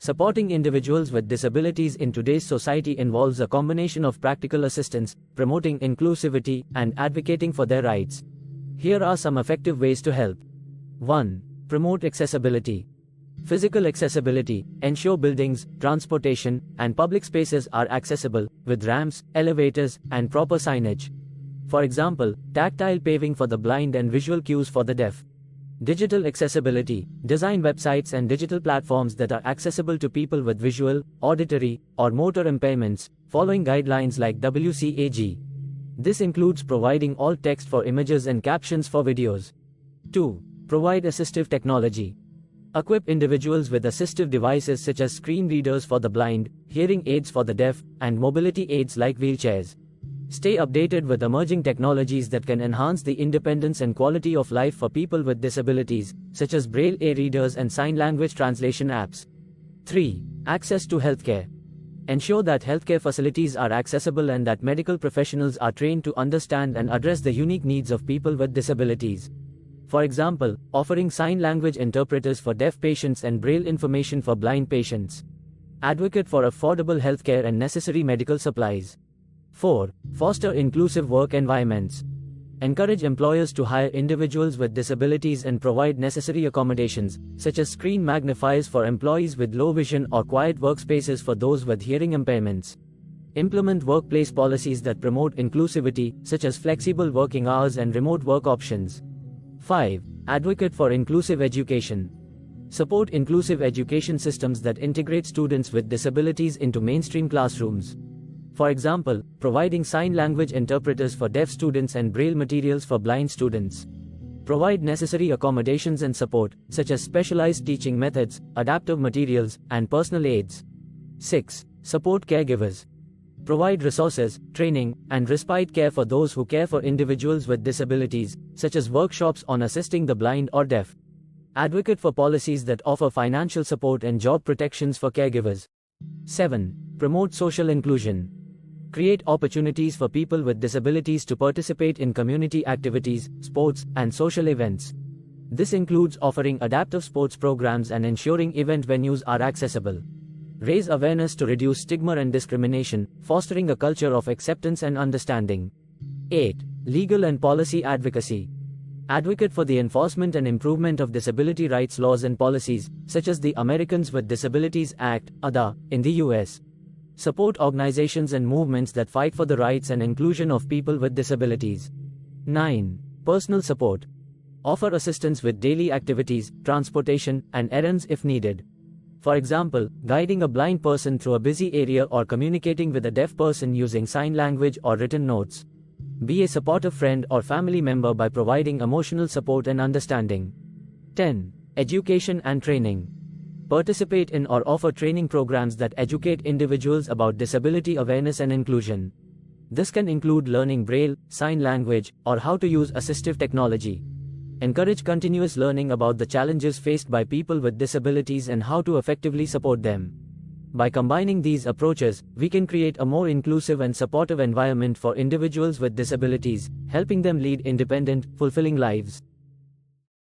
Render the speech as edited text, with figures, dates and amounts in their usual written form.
Supporting individuals with disabilities in today's society involves a combination of practical assistance, promoting inclusivity, and advocating for their rights. Here are some effective ways to help. 1. Promote accessibility. Physical accessibility. Ensure buildings, transportation, and public spaces are accessible, with ramps, elevators, and proper signage. For example, tactile paving for the blind and visual cues for the deaf. Digital accessibility. Design websites and digital platforms that are accessible to people with visual, auditory, or motor impairments, following guidelines like WCAG. This includes providing alt text for images and captions for videos. 2. Provide assistive technology. Equip individuals with assistive devices such as screen readers for the blind, hearing aids for the deaf, and mobility aids like wheelchairs. Stay updated with emerging technologies that can enhance the independence and quality of life for people with disabilities, such as Braille readers and sign language translation apps. 3. Access to healthcare. Ensure that healthcare facilities are accessible and that medical professionals are trained to understand and address the unique needs of people with disabilities. For example, offering sign language interpreters for deaf patients and Braille information for blind patients. Advocate for affordable healthcare and necessary medical supplies. 4. Foster inclusive work environments. Encourage employers to hire individuals with disabilities and provide necessary accommodations, such as screen magnifiers for employees with low vision or quiet workspaces for those with hearing impairments. Implement workplace policies that promote inclusivity, such as flexible working hours and remote work options. 5. Advocate for inclusive education. Support inclusive education systems that integrate students with disabilities into mainstream classrooms. For example, providing sign language interpreters for deaf students and Braille materials for blind students. Provide necessary accommodations and support, such as specialized teaching methods, adaptive materials, and personal aids. 6. Support caregivers. Provide resources, training, and respite care for those who care for individuals with disabilities, such as workshops on assisting the blind or deaf. Advocate for policies that offer financial support and job protections for caregivers. 7. Promote social inclusion. Create opportunities for people with disabilities to participate in community activities, sports, and social events. This includes offering adaptive sports programs and ensuring event venues are accessible. Raise awareness to reduce stigma and discrimination, fostering a culture of acceptance and understanding. 8. Legal and policy advocacy. Advocate for the enforcement and improvement of disability rights laws and policies, such as the Americans with Disabilities Act, ADA, in the US. Support organizations and movements that fight for the rights and inclusion of people with disabilities. 9. Personal support. Offer assistance with daily activities, transportation, and errands if needed. For example, guiding a blind person through a busy area or communicating with a deaf person using sign language or written notes. Be a supportive friend or family member by providing emotional support and understanding. 10. Education and training. Participate in or offer training programs that educate individuals about disability awareness and inclusion. This can include learning Braille, sign language, or how to use assistive technology. Encourage continuous learning about the challenges faced by people with disabilities and how to effectively support them. By combining these approaches, we can create a more inclusive and supportive environment for individuals with disabilities, helping them lead independent, fulfilling lives.